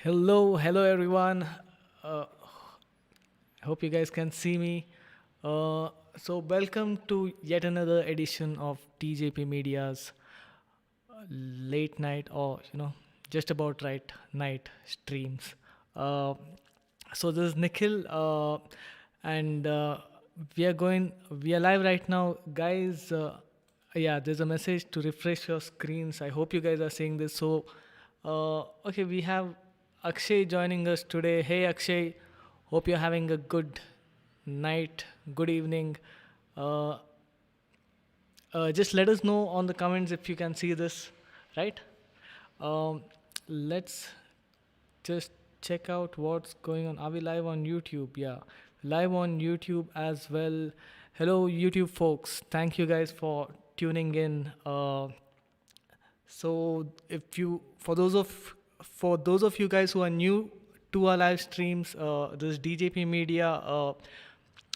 Hello everyone. Uh, I hope you guys can see me. Welcome to yet another edition of TJP Media's late night or just about right night streams. Uh, this is Nikhil, and we are live right now, guys. Yeah, there's a message to refresh your screens. I hope you guys are seeing this. Okay, we have Akshay joining us today. Hey, Akshay, hope you're having a good night, good evening. Uh, just let us know on the comments if you can see this, right? Um, let's just check out what's going on. Are we live on YouTube? Yeah, live on YouTube as well. Hello, YouTube folks. Thank you guys for tuning in. If you, for those of you guys who are new to our live streams, this DJP Media.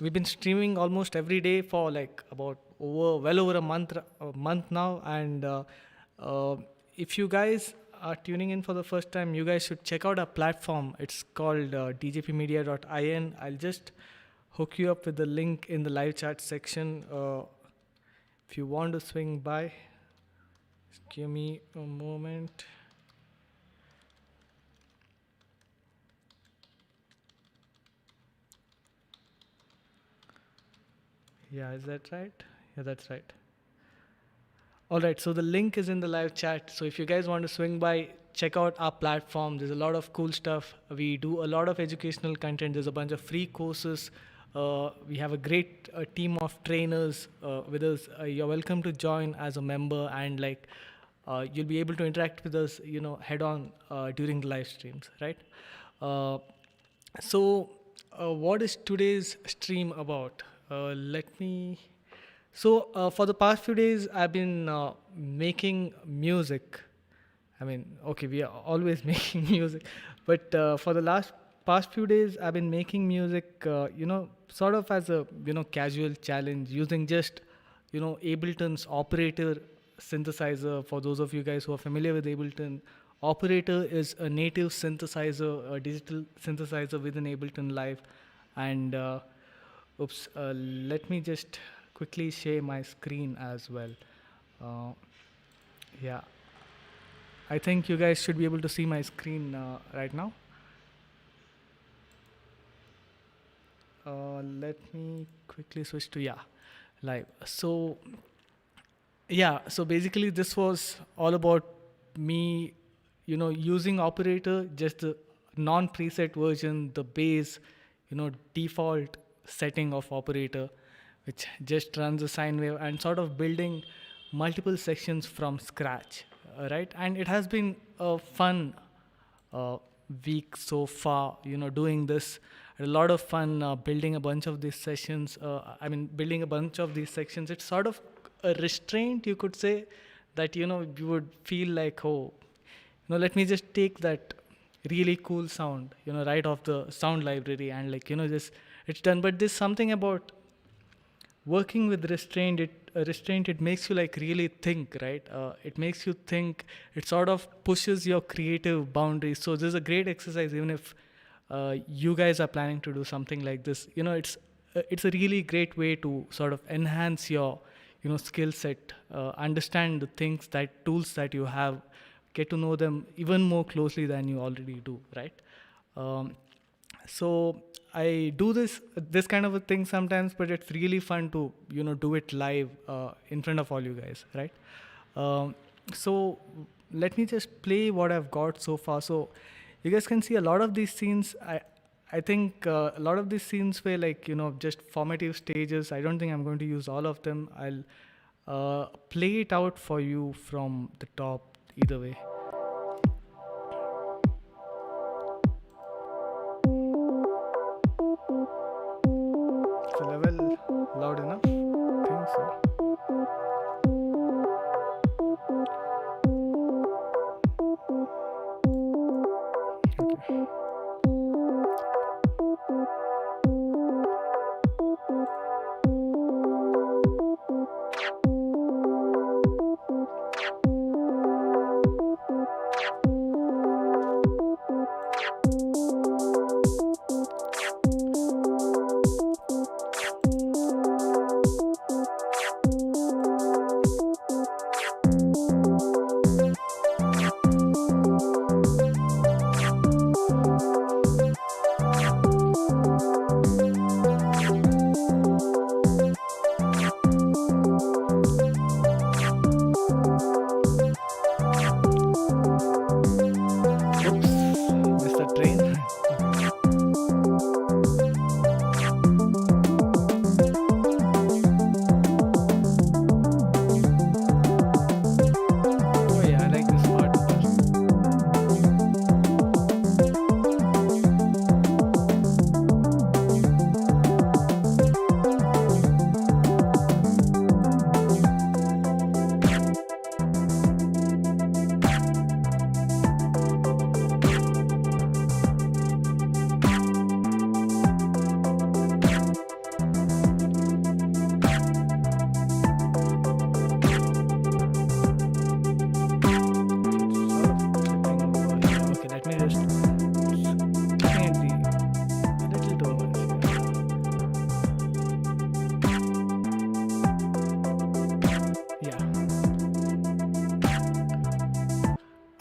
We've been streaming almost every day for like about well over a month now, and uh, if you guys are tuning in for the first time, you guys should check out our platform. It's called djpmedia.in. I'll just hook you up with the link in the live chat section. If you want to swing by, just give me a moment. Yeah, is that right? Yeah, that's right. All right, so the link is in the live chat. So if you guys want to swing by, check out our platform. There's a lot of cool stuff. We do a lot of educational content. There's a bunch of free courses. We have a great team of trainers with us. You're welcome to join as a member, and you'll be able to interact with us, head on during the live streams, right? Uh, what is today's stream about? Let me. For the past few days, I've been making music. I mean, okay, we are always making music, but for the last past few days, I've been making music. Sort of as a casual challenge, using just Ableton's operator synthesizer. For those of you guys who are familiar with Ableton, operator is a native synthesizer, a digital synthesizer within Ableton Live, and let me just quickly share my screen as well. Uh, yeah, I think you guys should be able to see my screen right now. Let me quickly switch to live. So basically this was all about me, using operator, just the non preset version, the base, default setting of operator, which just runs a sine wave, and sort of building multiple sections from scratch, right? And it has been a fun uh, week so far, doing this. A lot of fun building a bunch of these sessions. Building a bunch of these sections. It's sort of a restraint, you could say, that you would feel like, oh, let me just take that really cool sound, right off the sound library, and just it's done. But there's something about working with restraint. It makes you like really think, right? It makes you think. It sort of pushes your creative boundaries. So this is a great exercise, even if you guys are planning to do something like this. It's a really great way to sort of enhance your skill set, understand the things, that tools that you have, get to know them even more closely than you already do, right? um, so I do this kind of a thing sometimes, but it's really fun to do it live in front of all you guys, right? um, so let me just play what I've got so far. So you guys can see a lot of these scenes. I think a lot of these scenes were like just formative stages. I don't think I'm going to use all of them. I'll play it out for you from the top either way. Is the level loud enough? I think so. Okay.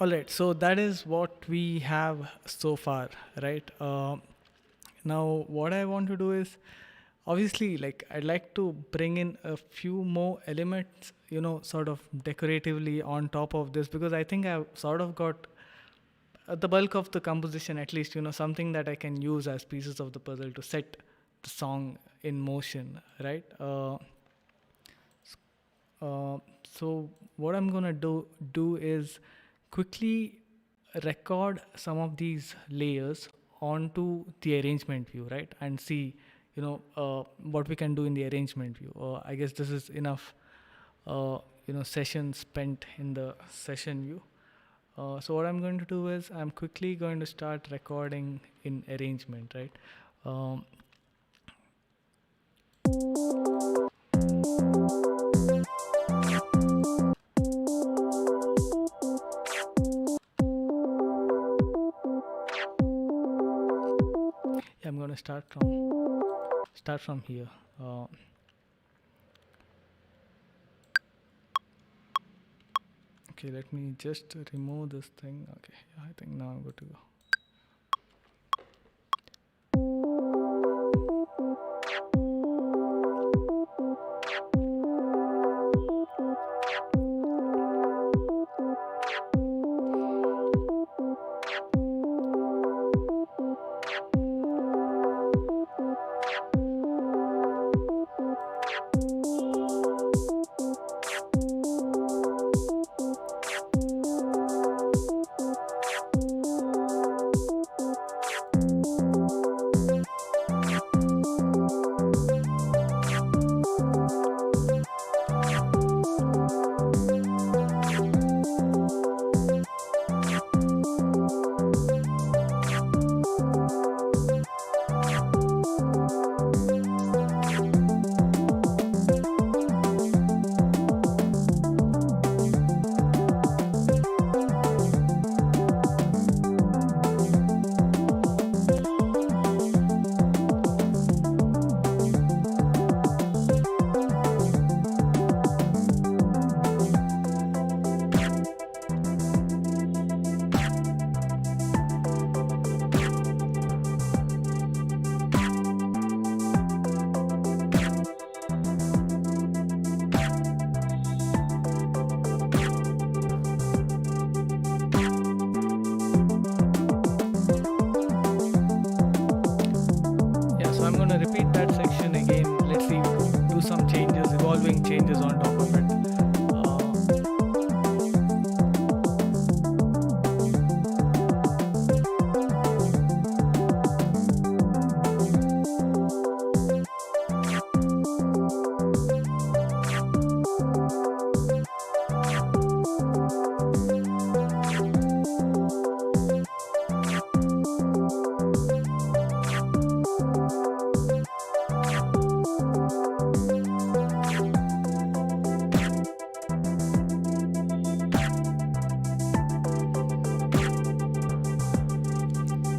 All right, so that is what we have so far, right? Now, what I want to do is obviously, like, I'd like to bring in a few more elements, sort of decoratively on top of this, because I think I've sort of got the bulk of the composition, at least, something that I can use as pieces of the puzzle to set the song in motion, right? Uh, so what I'm gonna do is quickly record some of these layers onto the arrangement view, right? And see, what we can do in the arrangement view. I guess this is enough, session spent in the session view. So what I'm going to do is I'm quickly going to start recording in arrangement, right? Um, yeah, I'm going to start from here. Okay, let me just remove this thing. Okay, yeah, I think now I'm good to go. Yeah, so I'm going to repeat that section again. Let's see, do some changes, evolving changes on top of it.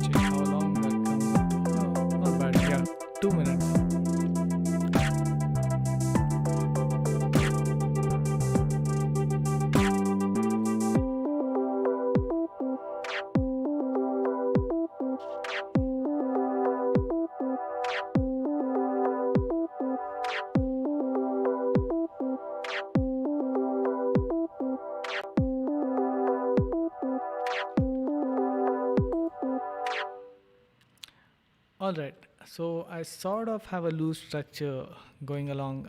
Check how long that comes up to. Oh, not bad. Yeah, 2 minutes. All right. So I sort of have a loose structure going along.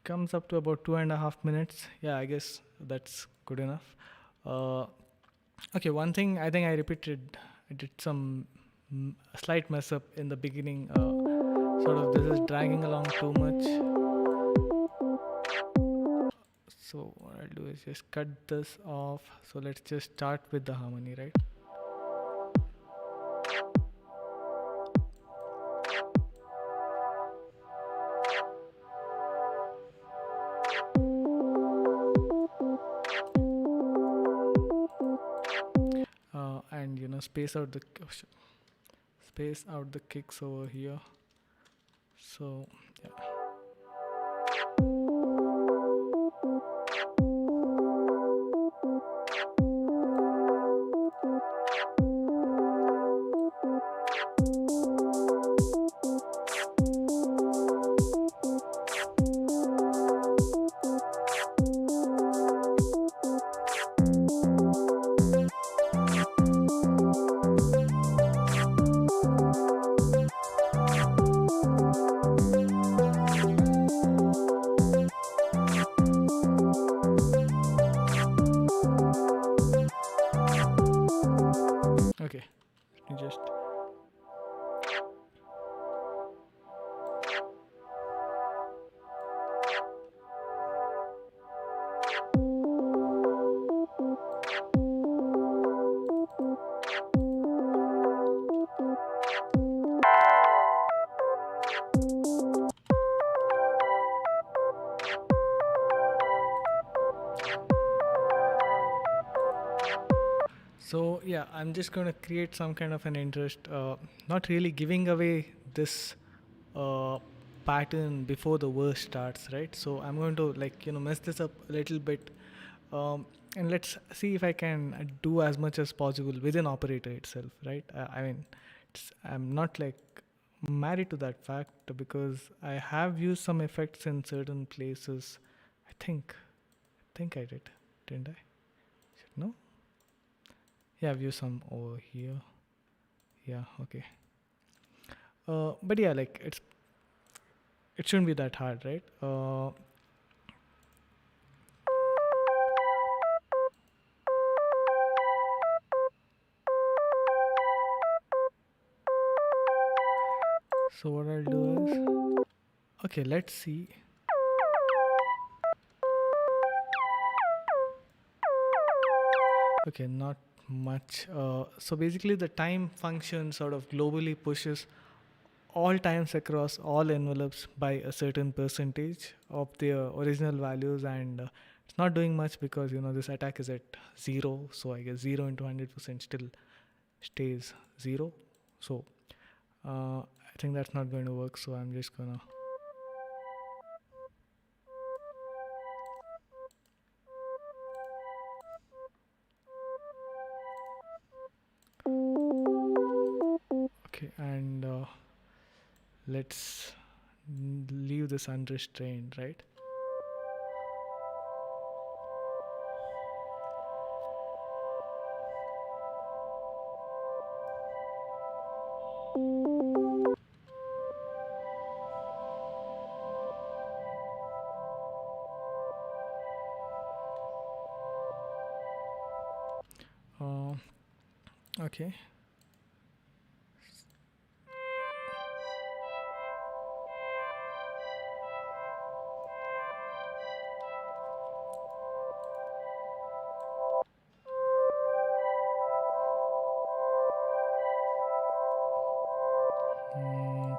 Comes up to about 2.5 minutes. Yeah, I guess that's good enough. Uh, okay, one thing I think I repeated, I did some slight mess up in the beginning. Sort of this is dragging along too much. So what I'll do is just cut this off. So let's just start with the harmony, right? And space out the kicks over here. So yeah. me just. So yeah, I'm just going to create some kind of an interest, not really giving away this uh, pattern before the verse starts, right? So I'm going to mess this up a little bit, and let's see if I can do as much as possible within operator itself, right? I mean, I'm not like married to that fact because I have used some effects in certain places. I think I did, didn't I? No. Yeah, I've used some over here. Yeah, okay. But yeah, like it shouldn't be that hard, right? So what I'll do is, okay, let's see. Okay, not much. So basically, the time function sort of globally pushes all times across all envelopes by a certain percentage of their original values, and it's not doing much because this attack is at 0. So I guess 0 into 100% still stays 0. So I think that's not going to work. So I'm just gonna. Okay, and let's leave this unrestrained, right? Uh, okay.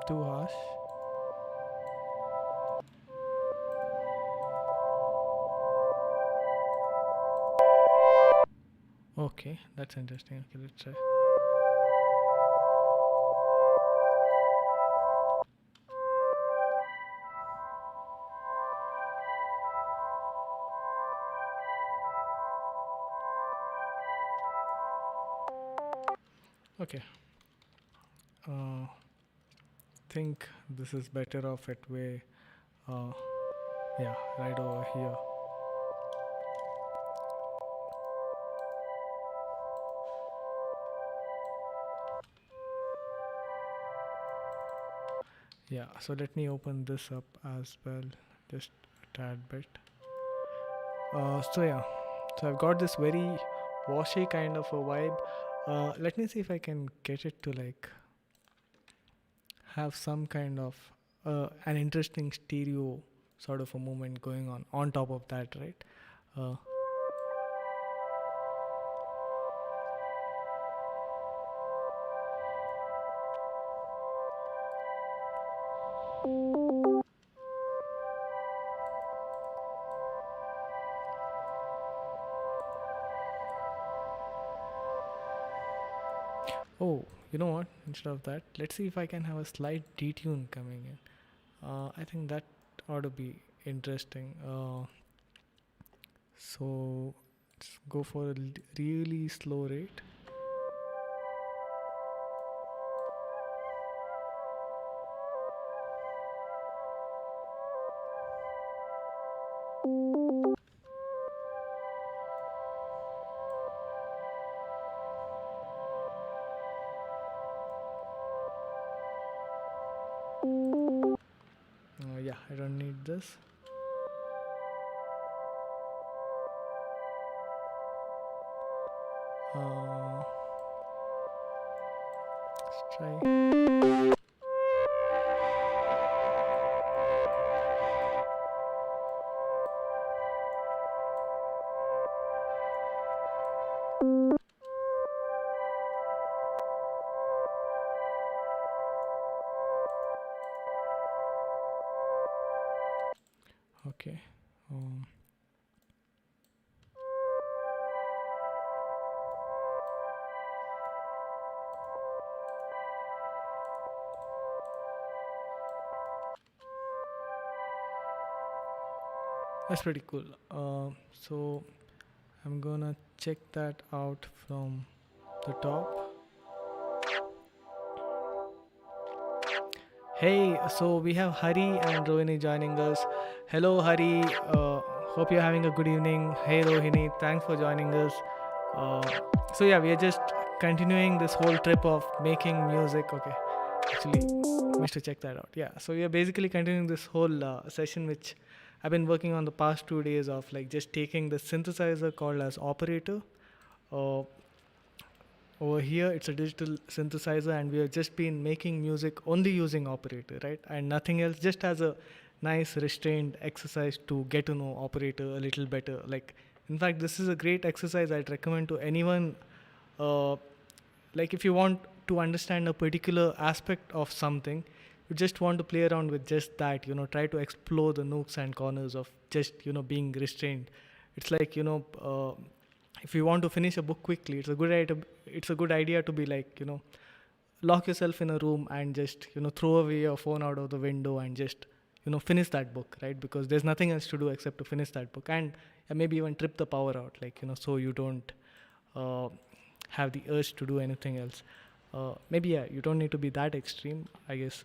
Too harsh. Okay, that's interesting. Okay, let's try. Okay. Think this is better off at way. Uh, yeah, right over here. Yeah, so let me open this up as well, just a tad bit. So yeah, so I've got this very washy kind of a vibe. Let me see if I can get it to have some kind of an interesting stereo sort of a movement going on top of that, right? Uh, oh, you know what? Instead of that, let's see if I can have a slight detune coming in. I think that ought to be interesting. So let's go for a really slow rate. Yeah, I don't need this. Uh, Let's try. Okay. Um, that's pretty cool. So I'm gonna check that out from the top. Hey, so we have Hari and Rohini joining us. Hello, Hari. Hope you're having a good evening. Hey, Rohini. Thanks for joining us. Uh, so yeah, we are just continuing this whole trip of making music. Okay, actually, missed to check that out. Yeah, so we are basically continuing this whole session, which I've been working on the past 2 days of like just taking the synthesizer called as operator. Uh, Over here, it's a digital synthesizer, and we have just been making music only using operator, right? And nothing else, just as a nice restrained exercise to get to know operator a little better. Like, in fact, this is a great exercise I'd recommend to anyone. Uh, like, if you want to understand a particular aspect of something, you just want to play around with just that, try to explore the nooks and corners of just, being restrained. It's like, if you want to finish a book quickly, it's a good idea to be like, lock yourself in a room and just, throw away your phone out of the window and just, finish that book, right? Because there's nothing else to do except to finish that book, and maybe even trip the power out, like, so you don't uh, have the urge to do anything else. Maybe, yeah, you don't need to be that extreme, I guess.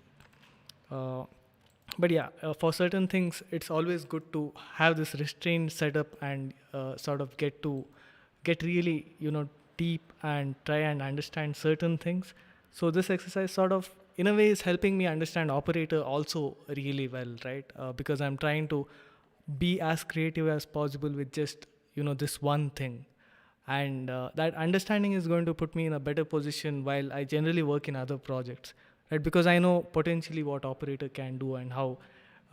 uh, but yeah, for certain things, it's always good to have this restrained setup and sort of get really, deep and try and understand certain things. So this exercise sort of, in a way, is helping me understand operator also really well, right? Because I'm trying to be as creative as possible with just, this one thing. And that understanding is going to put me in a better position while I generally work in other projects, right? Because I know potentially what operator can do and how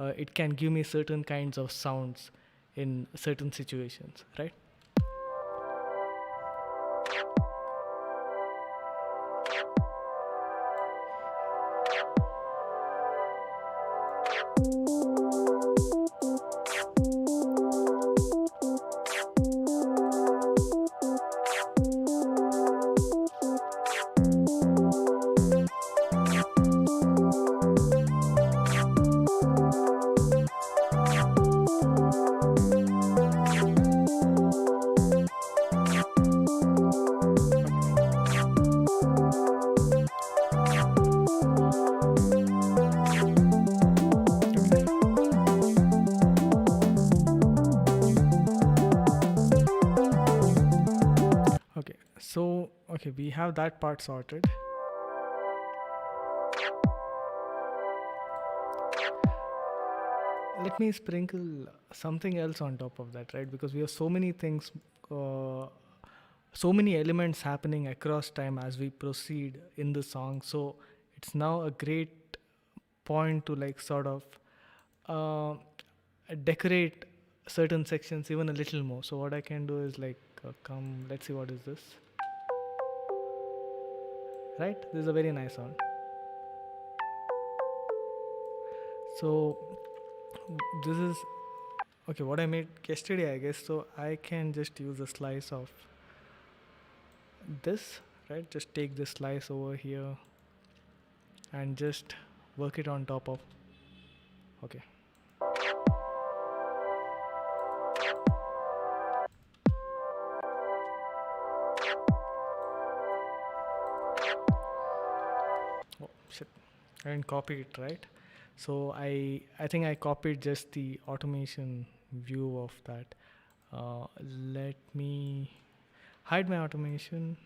it can give me certain kinds of sounds in certain situations, right? Okay, so okay, we have that part sorted. Let me sprinkle something else on top of that, right? Because we have so many things, uh, so many elements happening across time as we proceed in the song. So it's now a great point to like sort of uh, decorate certain sections even a little more. So what I can do is like come. Let's see, what is this? Right? This is a very nice sound. So this is okay, what I made yesterday, I guess. So I can just use a slice of this, right? Just take this slice over here and just work it on top of. Okay. Oh shit, I didn't copy it, right? So I think I copied just the automation view of that. Let me hide my automation.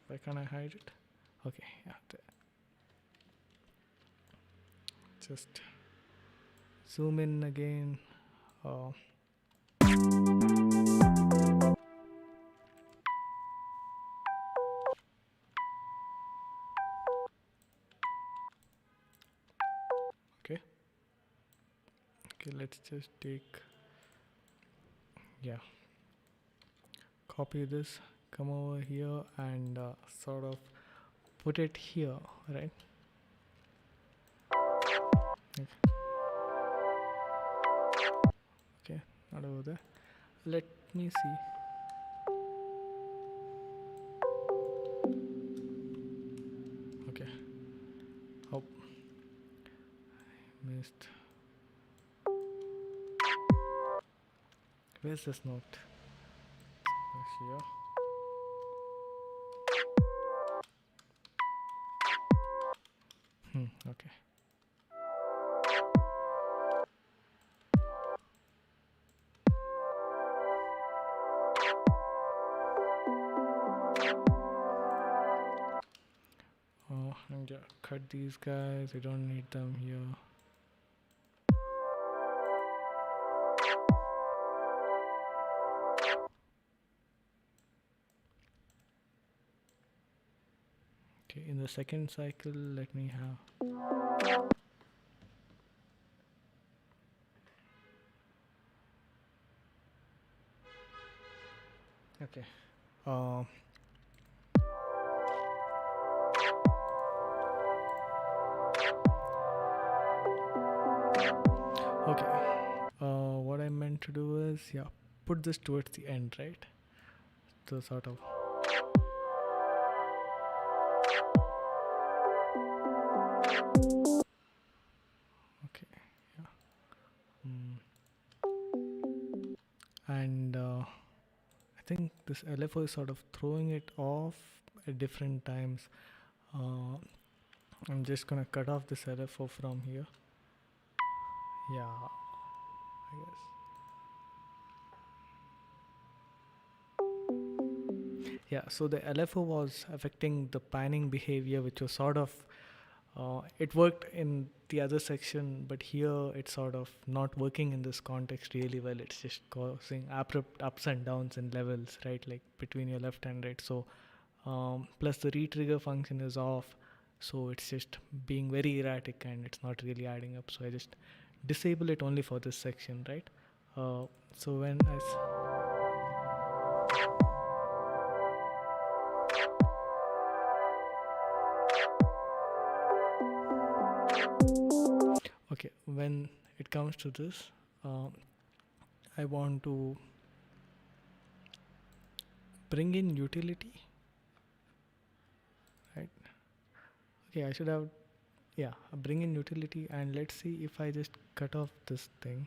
Why can't I hide it? Okay, yeah. Just zoom in again. Uh, Okay, let's just take, yeah, copy this, come over here and sort of put it here, right? Okay, okay, not over there. Let me see. Okay, oh, missed. Where's this note? Here. Okay. Oh, and yeah, cut these guys. We don't need them here. Okay, in the second cycle, let me have. Okay. Okay. What I meant to do is, yeah, put this towards the end, right? To sort of. Okay. Yeah. And I think this LFO is sort of throwing it off at different times. I'm just gonna cut off this LFO from here. Yeah, I guess. Yeah, so the LFO was affecting the panning behavior, which was sort of, it worked in the other section, but here it's sort of not working in this context really well. It's just causing abrupt ups and downs in levels, right? Like between your left and right. So, plus the retrigger function is off. So it's just being very erratic and it's not really adding up. So I just disable it only for this section, right? So when I okay, when it comes to this, I want to bring in utility, right? Okay, I should have, yeah, bring in utility, and let's see if I just cut off this thing,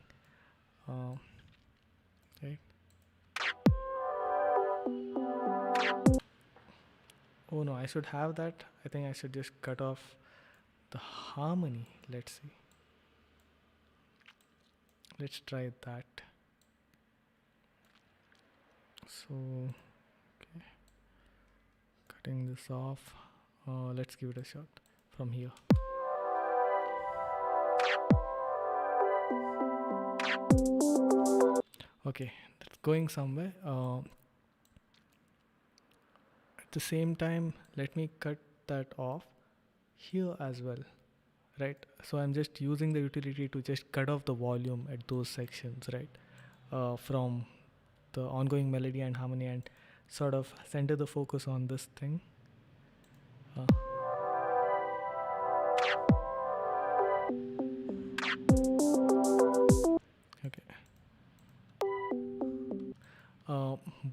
right? Oh no, I should have that. I think I should just cut off the harmony. Let's see. Let's try that. So, okay, cutting this off. Let's give it a shot from here. Okay, that's going somewhere. At the same time, let me cut that off here as well, right? So I'm just using the utility to just cut off the volume at those sections, right? From the ongoing melody and harmony, and sort of center the focus on this thing. Okay.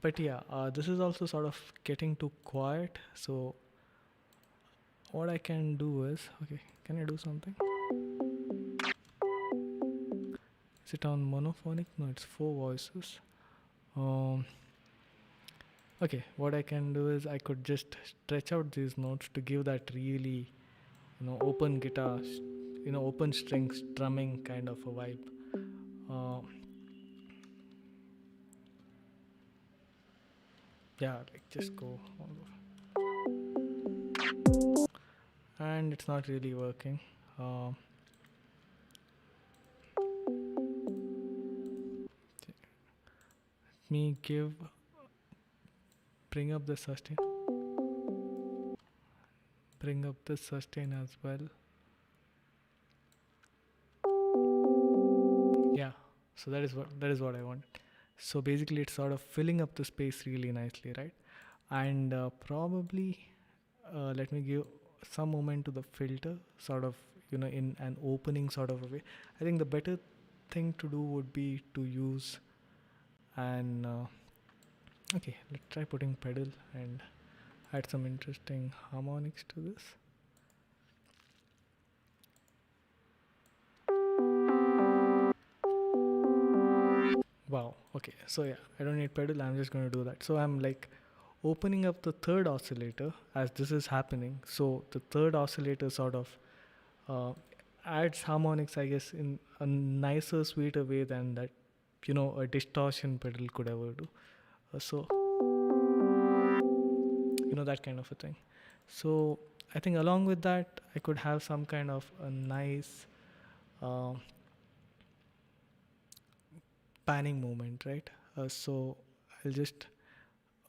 But yeah, this is also sort of getting too quiet. So what I can do is, okay, can I do something? Is it on monophonic? No, it's 4 voices. Okay, what I can do is I could just stretch out these notes to give that really, open guitar, open strings strumming kind of a vibe. Yeah, like just go all over. And it's not really working. Let me bring up the sustain. Bring up the sustain as well. Yeah, So that is what I want. So basically it's sort of filling up the space really nicely, right? And probably let me give some moment to the filter, sort of, in an opening sort of a way. I think the better thing to do would be to use an okay, let's try putting pedal and add some interesting harmonics to this. Wow, okay, so yeah, I don't need pedal, I'm just going to do that. So I'm like opening up the third oscillator as this is happening. So the third oscillator sort of uh, adds harmonics, I guess, in a nicer, sweeter way than that, a distortion pedal could ever do. So, that kind of a thing. So I think along with that, I could have some kind of a nice uh, panning movement, right? So I'll just,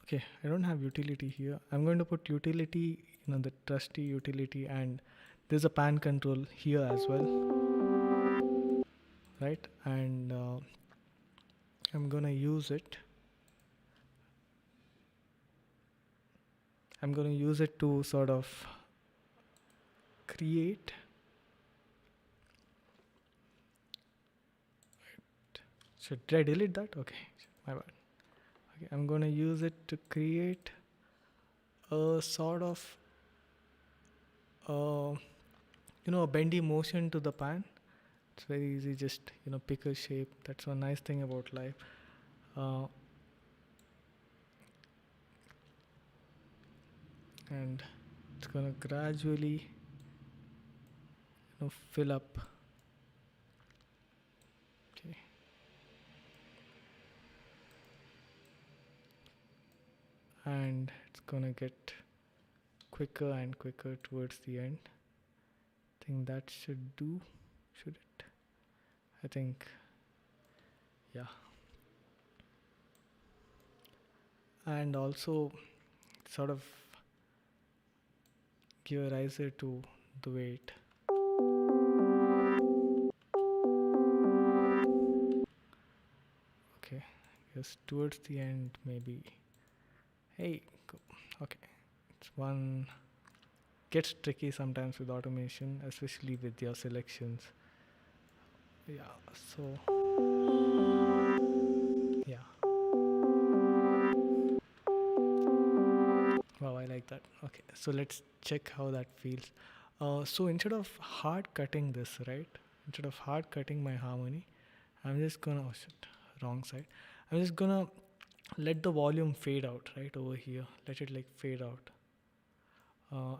okay, I don't have utility here. I'm going to put utility, the trusty utility, and there's a pan control here as well, right? And I'm gonna use it. I'm going to use it to sort of create. Should I delete that? Okay, my bad. Okay, I'm going to use it to create a sort of, a bendy motion to the pan. It's very easy, just, pick a shape. That's one nice thing about live. And it's going to gradually, fill up. Okay. And it's going to get quicker and quicker towards the end. I think that should do, should it? I think, yeah. And also sort of give a riser to the weight. Okay, yes, towards the end maybe. Hey, go. Okay, it's one gets tricky sometimes with automation, especially with your selections. Yeah, so yeah. Wow, I like that. Okay, so let's check how that feels. So instead of hard cutting this, right? Instead of hard cutting my harmony, I'm just gonna, oh shit, wrong side. I'm just gonna let the volume fade out right over here. Let it like fade out.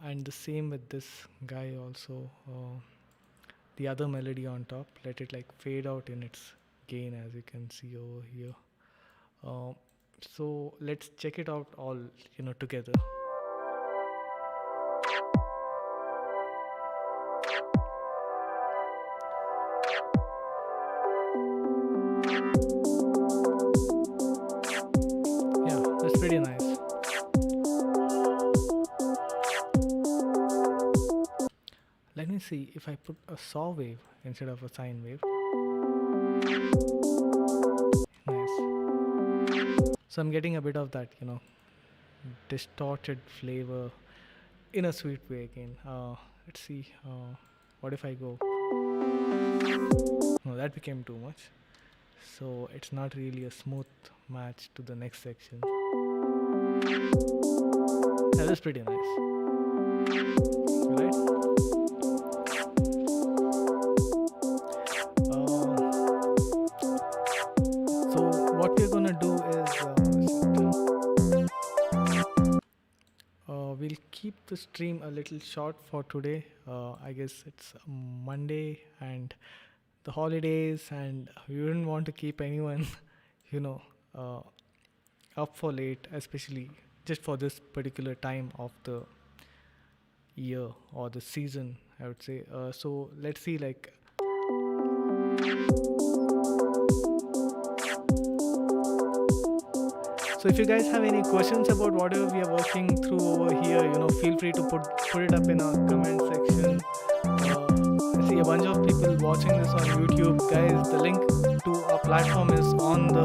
And the same with this guy also. The other melody on top, let it like fade out in its gain, as you can see over here. So let's check it out all, together. Yeah, that's pretty nice. Let me see if I put a saw wave instead of a sine wave. Nice. So I'm getting a bit of that, distorted flavor in a sweet way again. Let's see. What if I go? No, that became too much. So it's not really a smooth match to the next section. That is pretty nice. Right? So what we're gonna do is we'll keep the stream a little short for today. I guess it's Monday and the holidays, and we wouldn't want to keep anyone, up for late, especially just for this particular time of the year or the season, I would say. So let's see, like. So if you guys have any questions about whatever we are working through over here, feel free to put it up in our comment section. I see a bunch of people watching this on YouTube. Guys, the link to our platform is on the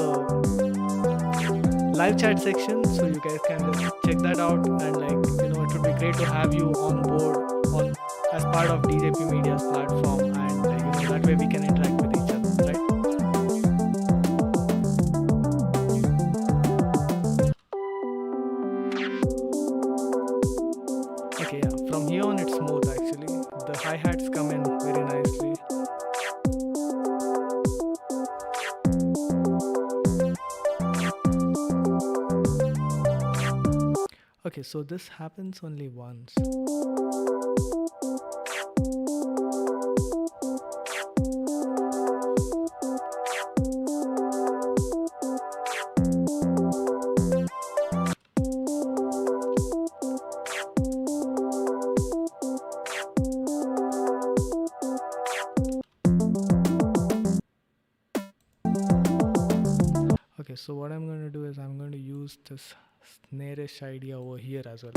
live chat section, so you guys can just check that out. And it would be great to have you on board on as part of DJP Media's platform, and that way we can interact with each other, right? Okay, yeah. From here on, it's smooth actually. The hi hats come in very nicely. Okay, so this happens only once. Okay, so what I'm going to do is I'm going to use this snare-ish idea over here as well.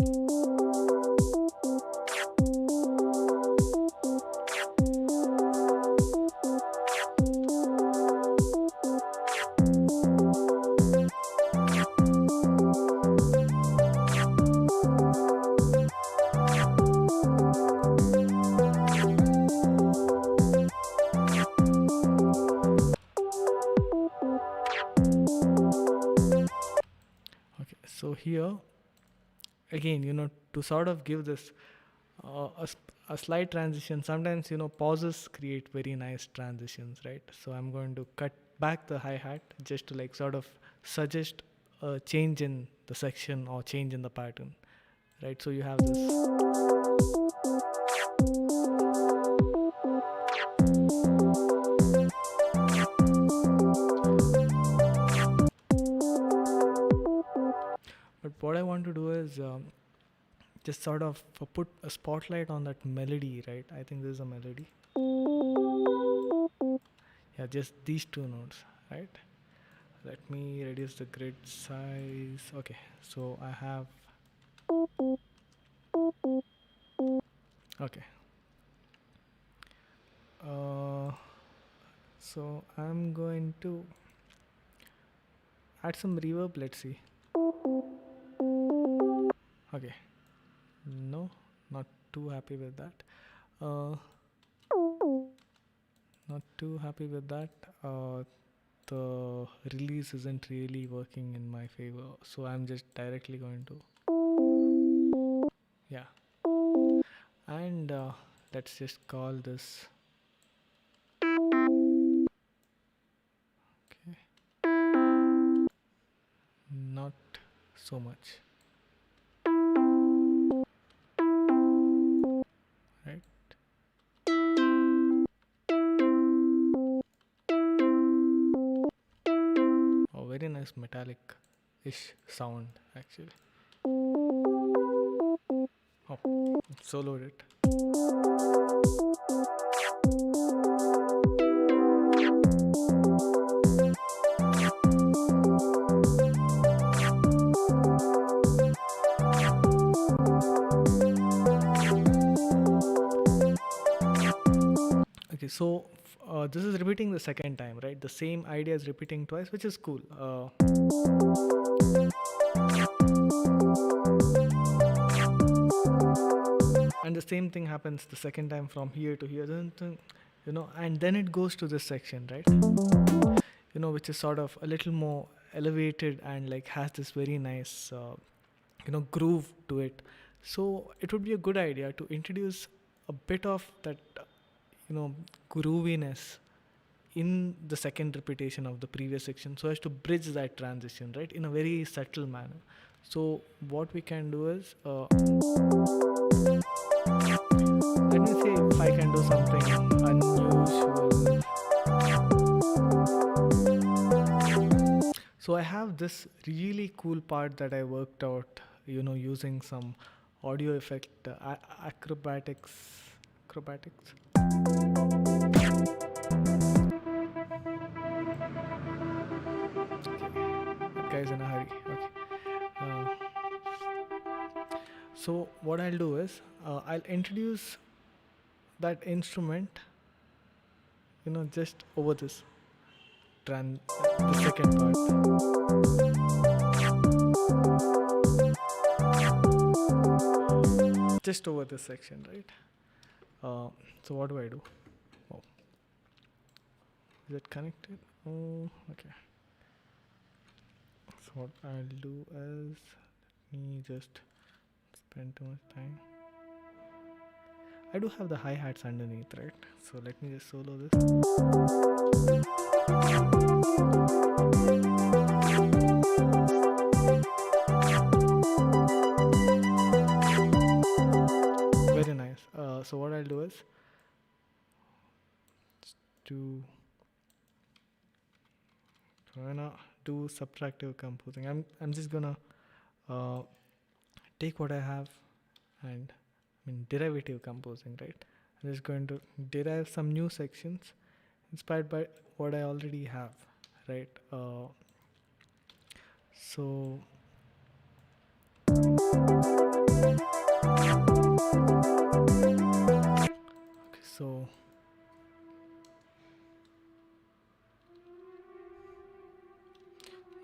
Okay, so here again, to sort of give this a slight transition, sometimes pauses create very nice transitions, right? So I'm going to cut back the hi-hat just to sort of suggest a change in the section or change in the pattern, right? So you have this. But what I want to do is just sort of put a spotlight on that melody, right? I think this is a melody. Yeah, just these two notes, right? Let me reduce the grid size. Okay, so I have. Okay. So I'm going to add some reverb. Let's see. Okay, no, not too happy with that. Not too happy with that. The release isn't really working in my favor, so I'm just directly going to, yeah, and let's just call this. Okay, not so much. Right? Oh, very nice metallic-ish sound actually. Oh, soloed it. Okay, so this is repeating the second time, right? The same idea is repeating twice, which is cool. And the same thing happens the second time from here to here, and then it goes to this section, right? Which is sort of a little more elevated and has this very nice, groove to it. So it would be a good idea to introduce a bit of that, grooviness in the second repetition of the previous section, so as to bridge that transition, right, in a very subtle manner. So what we can do is, let me see if I can do something unusual. So I have this really cool part that I worked out, using some audio effect, acrobatics. That guy's in a hurry. Okay. So what I'll do is, I'll introduce that instrument, just over this, the second part. Just over this section, right? So what do I do? Oh, is it connected? Oh, okay. So what I'll do is, let me just spend too much time. I do have the hi-hats underneath, right? So let me just solo this. Very nice. So what I'll do is do subtractive composing. I'm just gonna take what I have and derivative composing, right? I'm just going to derive some new sections inspired by what I already have, right? So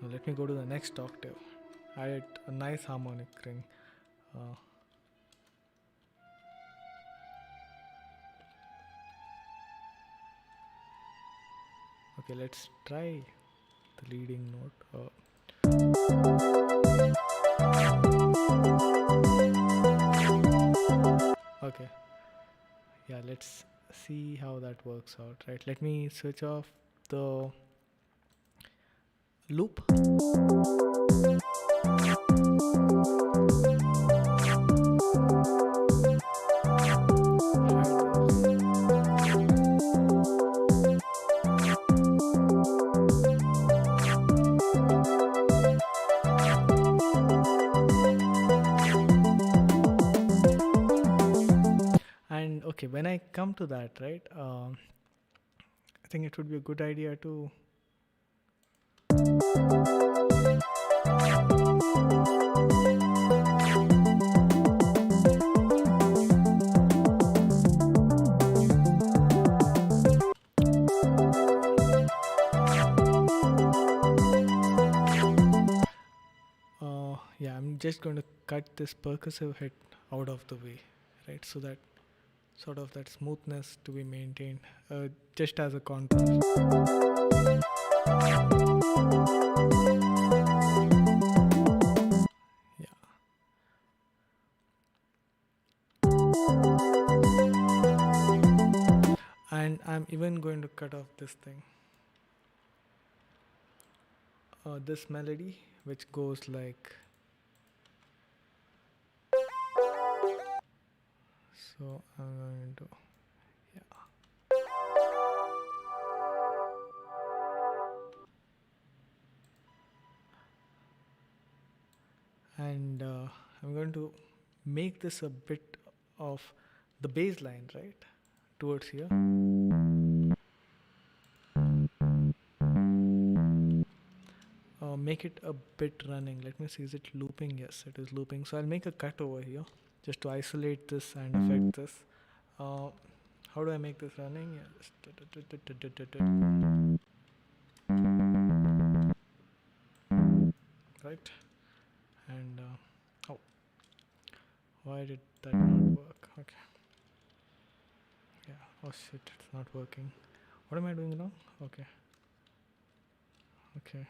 now let me go to the next octave. Add a nice harmonic ring. Okay, let's try the leading note. Okay, yeah, let's see how that works out, right? Let me switch off the loop. And okay, when I come to that, right, I think it would be a good idea to yeah, I'm just going to cut this percussive hit out of the way, right, so that sort of that smoothness to be maintained, just as a contrast. Yeah. And I'm even going to cut off this thing, this melody, which goes like so. I'm going to, yeah. And I'm going to make this a bit of the bass line, right, towards here. Make it a bit running. Let me see, is it looping? Yes, it is looping. So I'll make a cut over here just to isolate this and affect this. How do I make this running? Right. And oh, why did that not work? Okay. Yeah. Oh shit, it's not working. What am I doing wrong? Okay. Okay.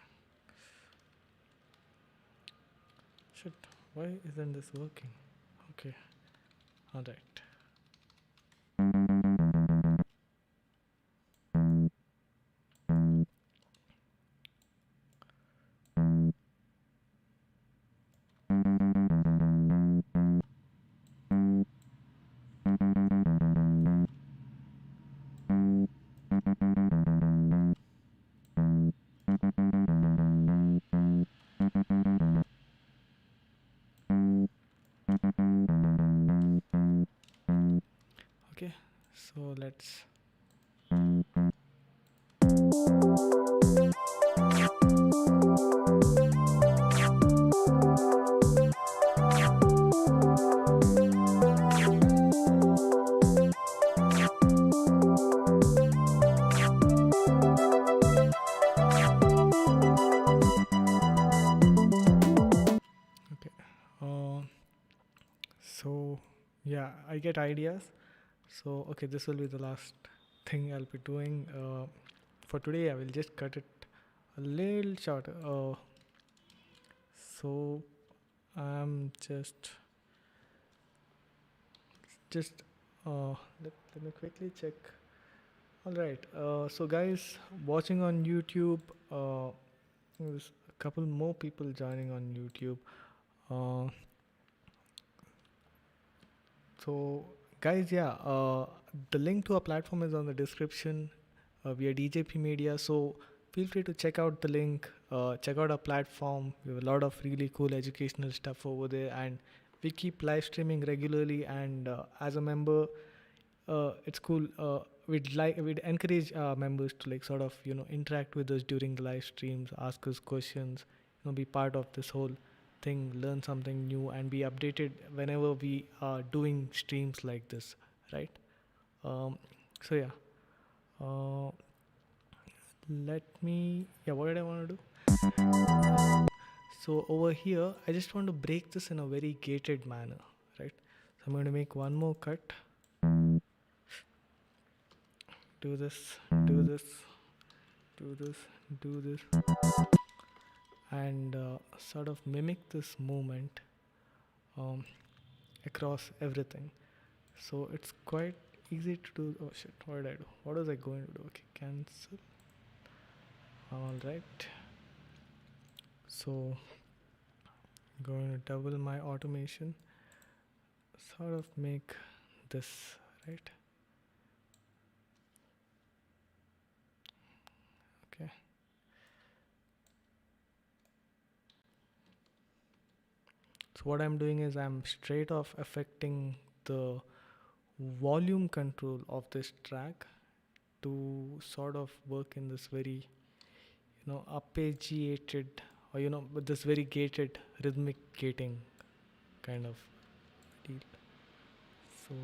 Shit, why isn't this working? Okay. Alright. Okay, so let's I get ideas. So okay, this will be the last thing I'll be doing for today. I will just cut it a little short. So I'm just let me quickly check. All right. So guys, watching on YouTube, there's a couple more people joining on YouTube. Uh, so guys, yeah, the link to our platform is on the description. We are DJP Media, so feel free to check out the link. Check out our platform. We have a lot of really cool educational stuff over there, and we keep live streaming regularly. And as a member, it's cool. We'd encourage our members to like sort of interact with us during the live streams, ask us questions, be part of this whole thing, learn something new, and be updated whenever we are doing streams like this, right? So yeah, uh, what did I want to do? So over here, I just want to break this in a very gated manner, right? So I'm going to make one more cut. Do this, do this, do this, do this, and sort of mimic this movement across everything. So it's quite easy to do. Oh shit, what did I do? What was I going to do? Okay, cancel. All right. So I'm going to double my automation. Sort of make this, right? Okay. So what I'm doing is I'm straight off affecting the volume control of this track to sort of work in this very arpeggiated, or with this very gated rhythmic gating kind of deal. So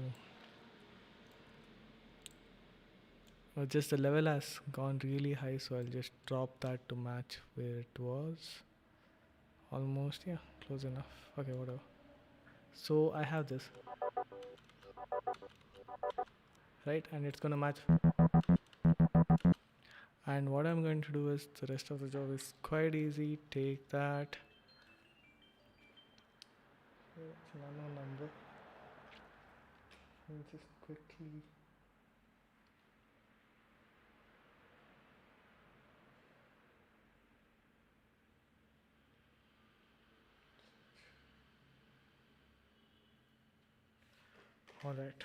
just the level has gone really high, so I'll just drop that to match where it was. Almost, yeah, close enough. Okay, whatever. So I have this, right, and it's gonna match. And what I'm going to do is, the rest of the job is quite easy. Take that. It's an unknown number. Let me just quickly. All right.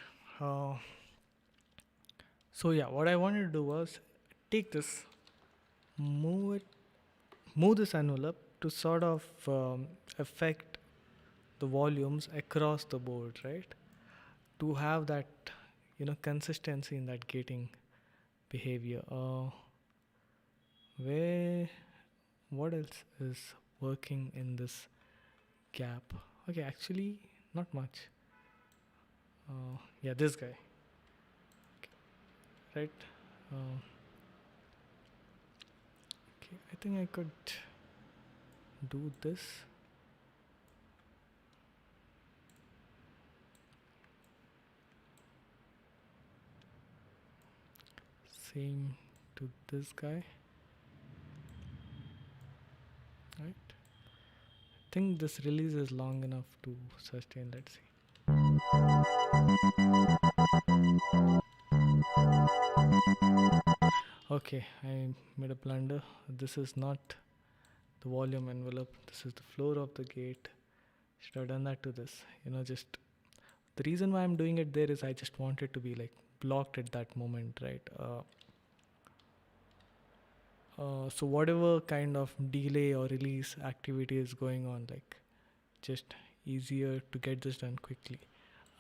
So yeah, what I wanted to do was take this, move this envelope to sort of affect the volumes across the board, right? To have that consistency in that gating behavior. What else is working in this gap? Okay, actually not much. Yeah, this guy, right? Okay, I think I could do this. Same to this guy, right? I think this release is long enough to sustain. Let's see. Okay, I made a blunder. This is not the volume envelope, this is the floor of the gate. Should have done that to this. Just the reason why I'm doing it there is I just want it to be like blocked at that moment, right? So whatever kind of delay or release activity is going on, like just easier to get this done quickly.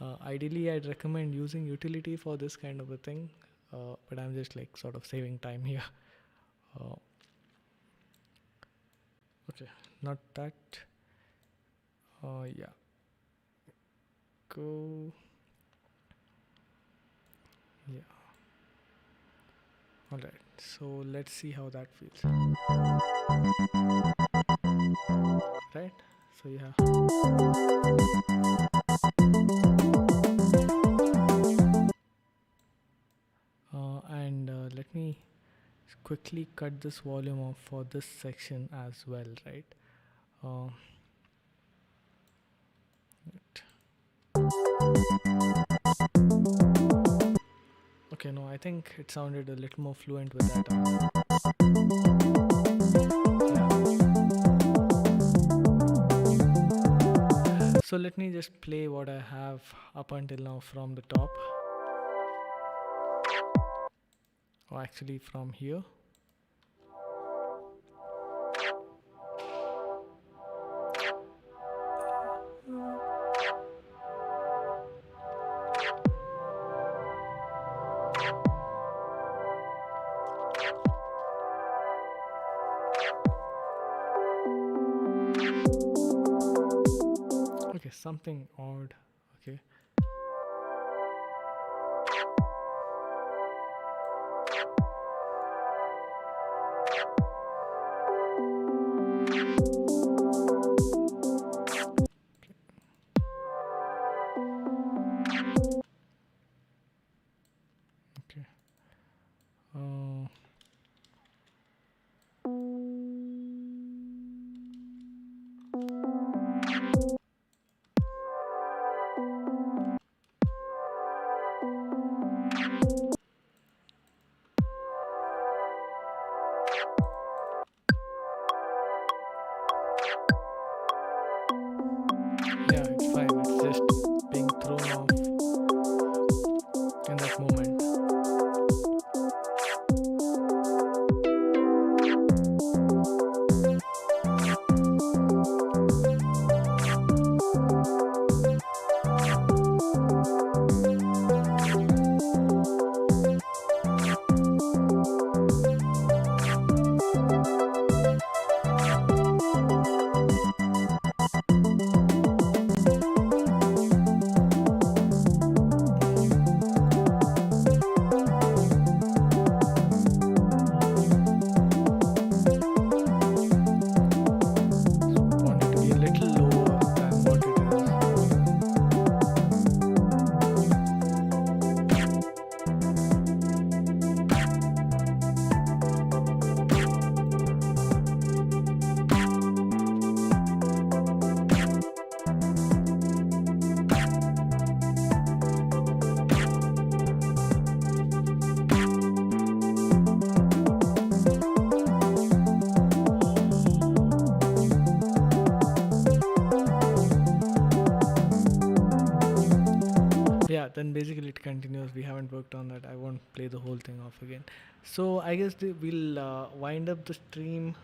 Ideally, I'd recommend using utility for this kind of a thing, but I'm just like sort of saving time here. Okay, not that. Yeah. Go. Yeah. Alright, so let's see how that feels. Right? So yeah. And let me quickly cut this volume off for this section as well, right? Uh, okay, no, I think it sounded a little more fluent with that. Yeah. So let me just play what I have up until now from the top. Or actually from here. Okay, something odd. Okay. Okay. Yeah, it's fine. It's just being thrown off in that moment. Want it to be a little lower than what it is. Yeah, then basically it continues. We haven't worked on that. I won't play the whole thing off again. So I guess we'll wind up the stream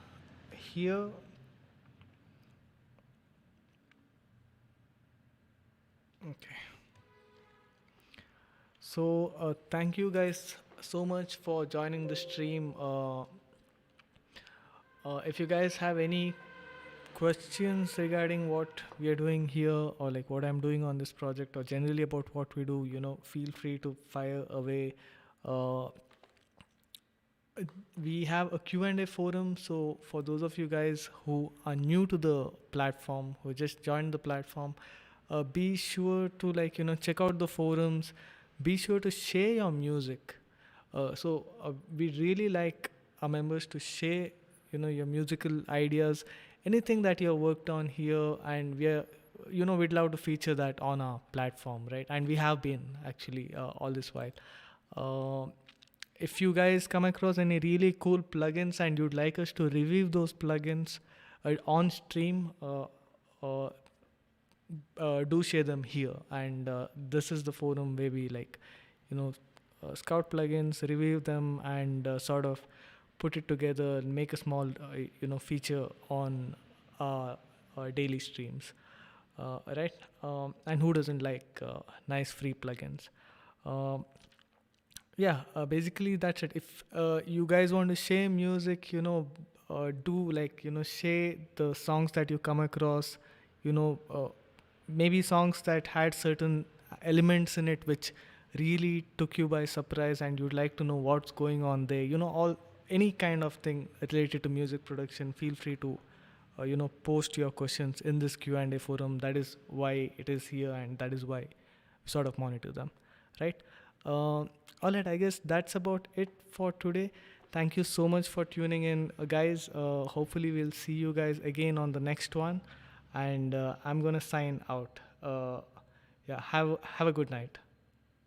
here. Okay. So thank you guys so much for joining the stream. If you guys have any questions regarding what we are doing here, or like what I'm doing on this project, or generally about what we do, feel free to fire away. Uh, we have a Q&A forum, so for those of you guys who are new to the platform, who just joined the platform, be sure to check out the forums. Be sure to share your music. We really like our members to share your musical ideas, anything that you have worked on here, and we'd love to feature that on our platform, right? And we have been actually all this while. If you guys come across any really cool plugins and you'd like us to review those plugins on stream, do share them here. And this is the forum where we scout plugins, review them, and sort of put it together and make a small feature on our daily streams, right? And who doesn't like nice free plugins? Basically that's it. If you guys want to share music, do share the songs that you come across, maybe songs that had certain elements in it which really took you by surprise and you'd like to know what's going on there, all any kind of thing related to music production. Feel free to post your questions in this Q&A forum. That is why it is here, and that is why we sort of monitor them, right? All right, I guess that's about it for today. Thank you so much for tuning in, guys. Hopefully, we'll see you guys again on the next one. And I'm gonna sign out. Yeah, have a good night.